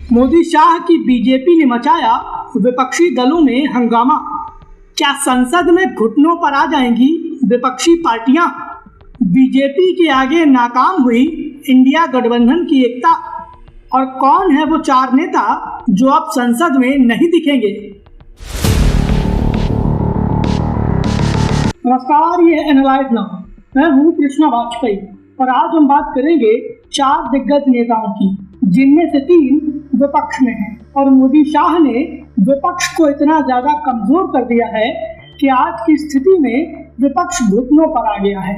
मोदी शाह की बीजेपी ने मचाया विपक्षी दलों में हंगामा। क्या संसद में घुटनों पर आ जाएंगी विपक्षी पार्टियां? बीजेपी के आगे नाकाम हुई इंडिया गठबंधन की एकता। और कौन है वो 4 नेता जो अब संसद में नहीं दिखेंगे? नमस्कार, ये एनालाइज नाउ। मैं हूँ कृष्णा वाजपेयी और आज हम बात करेंगे 4 दिग्गज नेताओं की, जिनमें से 3 विपक्ष में हैं। और मोदी शाह ने विपक्ष को इतना ज्यादा कमजोर कर दिया है कि आज की स्थिति में विपक्ष घुटनों पर आ गया है।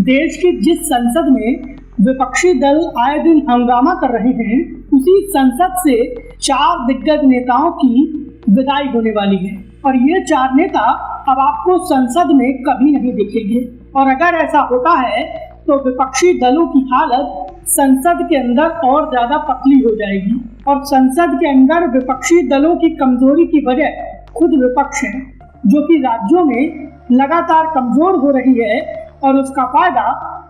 देश की जिस संसद में विपक्षी दल आए दिन हंगामा कर रहे हैं, उसी संसद से 4 दिग्गज नेताओं की विदाई होने वाली है। और ये 4 नेता अब आपको संसद में कभी नहीं दिखेंगे। और अगर ऐसा होता है तो विपक्षी दलों की हालत संसद के अंदर और ज्यादा पतली हो जाएगी। और संसद के अंदर विपक्षी दलों की कमजोरी की वजह खुद विपक्ष है, जो कि राज्यों में लगातार कमजोर हो रही है। और उसका फायदा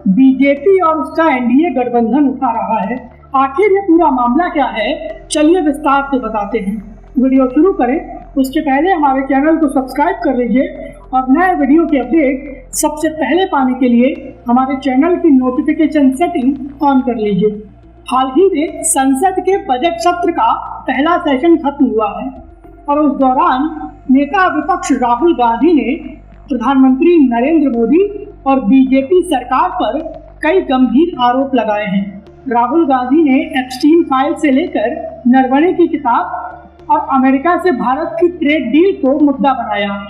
बीजेपी और उसका एनडीए गठबंधन उठा रहा है। आखिर ये पूरा मामला क्या है, चलिए विस्तार से बताते हैं। वीडियो शुरू करें उसके पहले हमारे चैनल को सब्सक्राइब कर लीजिए और नए वीडियो के अपडेट सबसे पहले पाने के लिए हमारे चैनल की नोटिफिकेशन सेटिंग ऑन कर लीजिए। हाल ही में संसद के बजट सत्र का पहला सेशन खत्म हुआ है और उस दौरान नेता विपक्ष राहुल गांधी ने प्रधानमंत्री नरेंद्र मोदी और बीजेपी सरकार पर कई गंभीर आरोप लगाए हैं। राहुल गांधी ने एप्स्टीन फाइल से लेकर नरवणे की किताब और अमेरिका से भारत की ट्रेड डील को मुद्दा बनाया।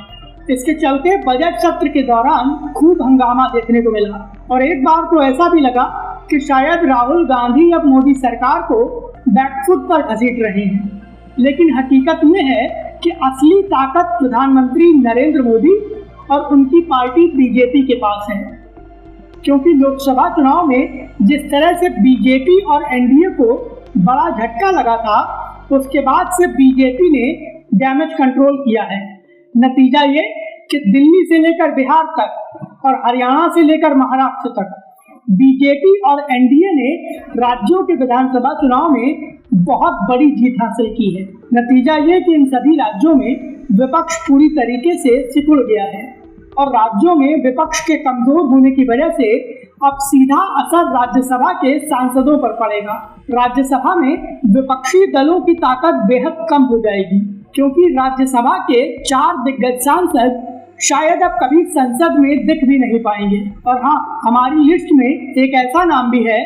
इसके चलते बजट सत्र के दौरान खूब हंगामा देखने को मिला और एक बार तो ऐसा भी लगा कि शायद राहुल गांधी अब मोदी सरकार को बैकफुट पर घसीट रहे हैं। लेकिन हकीकत यह है कि असली ताकत प्रधानमंत्री नरेंद्र मोदी और उनकी पार्टी बीजेपी के पास है। क्योंकि लोकसभा चुनाव में जिस तरह से बीजेपी और एनडीए को बड़ा झटका लगा था, उसके बाद से बीजेपी ने डैमेज कंट्रोल किया है। नतीजा ये कि दिल्ली से लेकर बिहार तक और हरियाणा से लेकर महाराष्ट्र तक बीजेपी और एनडीए ने राज्यों के विधानसभा चुनाव में बहुत बड़ी जीत हासिल की है। नतीजा ये कि इन सभी राज्यों में विपक्ष पूरी तरीके से सिकुड़ गया है और राज्यों में विपक्ष के कमजोर होने की वजह से अब सीधा असर राज्यसभा के सांसदों पर पड़ेगा। राज्यसभा में विपक्षी दलों की ताकत बेहद कम हो जाएगी, क्योंकि राज्यसभा के 4 दिग्गज सांसद शायद अब कभी संसद में दिख भी नहीं पाएंगे। और हाँ, हमारी लिस्ट में एक ऐसा नाम भी है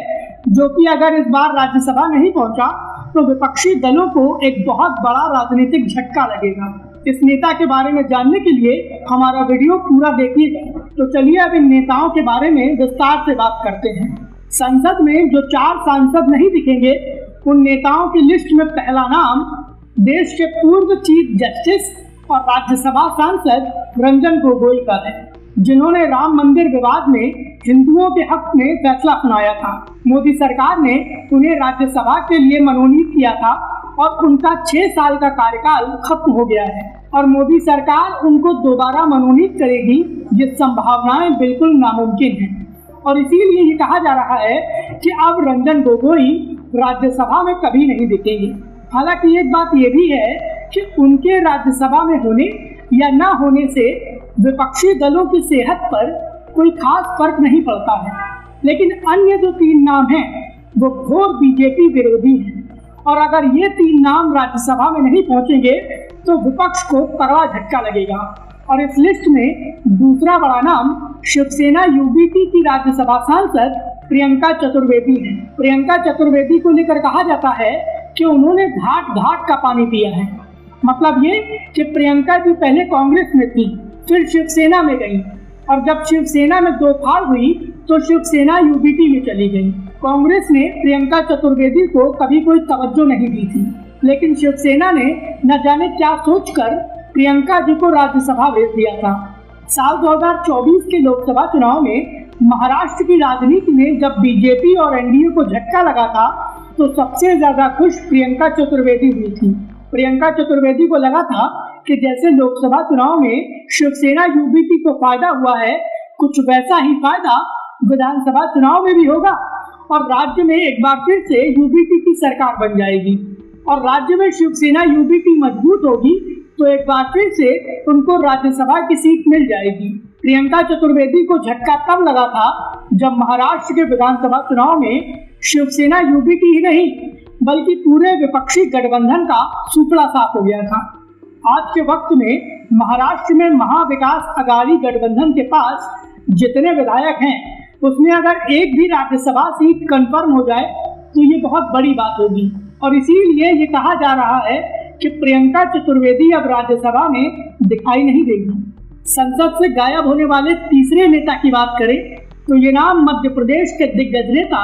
जो कि अगर इस बार राज्यसभा नहीं पहुंचा तो विपक्षी दलों को एक बहुत बड़ा राजनीतिक झटका लगेगा। इस नेता के बारे में जानने के लिए हमारा वीडियो पूरा देखिएगा। तो चलिए अब इन नेताओं के बारे में विस्तार से बात करते हैं। संसद में जो 4 सांसद नहीं दिखेंगे, उन नेताओं की लिस्ट में पहला नाम देश के पूर्व चीफ जस्टिस और राज्यसभा सांसद रंजन गोगोई का है, जिन्होंने राम मंदिर विवाद में हिंदुओं के हक में फैसला सुनाया था। मोदी सरकार ने उन्हें राज्यसभा के लिए मनोनीत किया था और उनका 6 साल का कार्यकाल खत्म हो गया है और मोदी सरकार उनको दोबारा मनोनीत करेगी, ये संभावनाएं बिल्कुल नामुमकिन हैं। और इसीलिए ये कहा जा रहा है कि अब रंजन गोगोई राज्यसभा में कभी नहीं दिखेंगे। हालांकि एक बात ये भी है कि उनके राज्यसभा में होने या ना होने से विपक्षी दलों की सेहत पर कोई खास फर्क नहीं पड़ता है। लेकिन अन्य जो 3 नाम हैं वो घोर बीजेपी विरोधी हैं और अगर ये 3 नाम राज्यसभा में नहीं पहुंचेंगे तो विपक्ष को तगड़ा झटका लगेगा। और इस लिस्ट में दूसरा बड़ा नाम शिवसेना यूबीपी की राज्यसभा सांसद प्रियंका चतुर्वेदी है। प्रियंका चतुर्वेदी को लेकर कहा जाता है कि उन्होंने घाट घाट का पानी पिया है। मतलब ये कि प्रियंका जी पहले कांग्रेस में थी, फिर शिवसेना में गई और जब शिवसेना में 2 फाड़ हुई तो शिवसेना यूबीपी में चली गई। कांग्रेस ने प्रियंका चतुर्वेदी को कभी कोई तवज्जो नहीं दी थी, लेकिन शिवसेना ने न जाने क्या सोचकर प्रियंका जी को राज्यसभा भेज दिया था। साल 2024 के लोकसभा चुनाव में महाराष्ट्र की राजनीति में जब बीजेपी और एनडीए को झटका लगा था तो सबसे ज्यादा खुश प्रियंका चतुर्वेदी हुई थी। प्रियंका चतुर्वेदी को लगा था कि जैसे लोकसभा चुनाव में शिवसेना यूबीपी को फायदा हुआ है, कुछ वैसा ही फायदा विधानसभा चुनाव में भी होगा और राज्य में एक बार फिर से यूबीपी की सरकार बन जाएगी। और राज्य में शिवसेना यूबीटी मजबूत होगी तो एक बार फिर से उनको राज्यसभा की सीट मिल जाएगी। प्रियंका चतुर्वेदी को झटका तब लगा था जब महाराष्ट्र के विधानसभा चुनाव में शिवसेना यूबीटी ही नहीं बल्कि पूरे विपक्षी गठबंधन का सूपड़ा साफ हो गया था। आज के वक्त में महाराष्ट्र में महाविकास अघाड़ी गठबंधन के पास जितने विधायक हैं उसमें अगर एक भी राज्यसभा सीट कंफर्म हो जाए तो ये बहुत बड़ी बात होगी और इसीलिए ये कहा जा रहा है कि प्रियंका चतुर्वेदी अब राज्यसभा में दिखाई नहीं देगी। संसद से गायब होने वाले तीसरे नेता की बात करें तो ये नाम मध्य प्रदेश के दिग्गज नेता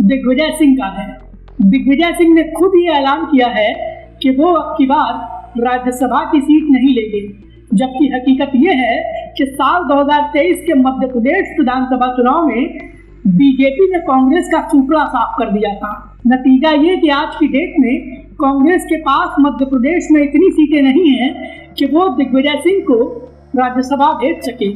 दिग्विजय सिंह का है। दिग्विजय सिंह ने खुद ही ऐलान किया है कि वो अब की बार राज्यसभा की सीट नहीं लेंगे, जबकि हकीकत ये है कि साल 2023 के मध्य प्रदेश विधानसभा चुनाव में बीजेपी ने कांग्रेस का सूपड़ा साफ कर दिया था। नतीजा ये कि आज की डेट में कांग्रेस के पास मध्य प्रदेश में इतनी सीटें नहीं हैं कि वो दिग्विजय सिंह को राज्यसभा भेज सके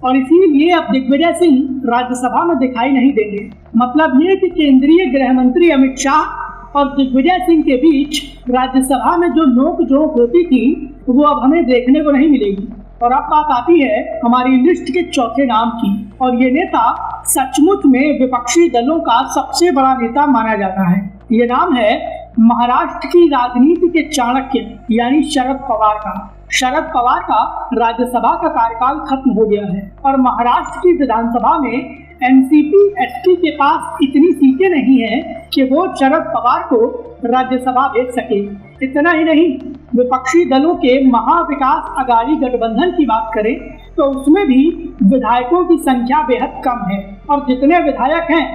और इसीलिए अब दिग्विजय सिंह राज्यसभा में दिखाई नहीं देंगे। मतलब ये कि केंद्रीय गृह मंत्री अमित शाह और दिग्विजय सिंह के बीच राज्यसभा में जो नोक-झोंक होती थी वो अब हमें देखने को नहीं मिलेगी। और अब बात आती है हमारी लिस्ट के चौथे नाम की और ये नेता सचमुच में विपक्षी दलों का सबसे बड़ा नेता माना जाता है। ये नाम है महाराष्ट्र की राजनीति के चाणक्य यानी शरद पवार का। शरद पवार का राज्यसभा का कार्यकाल खत्म हो गया है और महाराष्ट्र की विधानसभा में एनसीपी एसपी के पास इतनी सीटें नहीं हैं कि वो शरद पवार को राज्यसभा भेज सके। इतना ही नहीं, विपक्षी दलों के महाविकास अघाड़ी गठबंधन की बात करें तो उसमें भी विधायकों की संख्या बेहद कम है और जितने विधायक हैं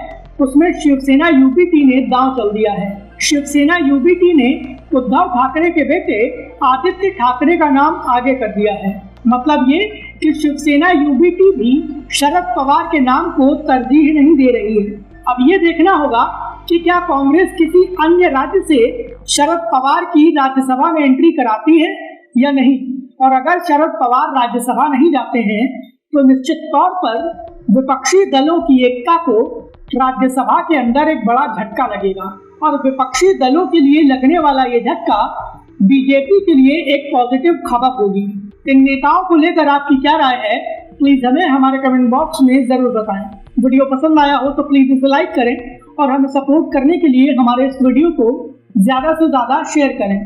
उसमें शिवसेना यूबीटी ने दांव चल दिया है। शिवसेना यूबीटी ने उद्धव ठाकरे के बेटे आदित्य ठाकरे का नाम आगे कर दिया है। मतलब ये कि शिवसेना यूबीटी भी शरद पवार के नाम को तरजीह नहीं दे रही है। अब ये देखना होगा कि क्या कांग्रेस किसी अन्य राज्य से शरद पवार की राज्यसभा में एंट्री कराती है या नहीं, और अगर शरद पवार राज्यसभा नहीं जाते हैं तो निश्चित तौर पर विपक्षी दलों की एकता को राज्यसभा के अंदर एक बड़ा झटका लगेगा और विपक्षी दलों के लिए लगने वाला ये झटका बीजेपी के लिए एक पॉजिटिव खबर होगी। इन नेताओं को लेकर आपकी क्या राय है, प्लीज हमें हमारे कमेंट बॉक्स में जरूर बताएं। वीडियो पसंद आया हो तो प्लीज इसे लाइक करें और हमें सपोर्ट करने के लिए हमारे इस वीडियो को ज्यादा से ज्यादा शेयर करें।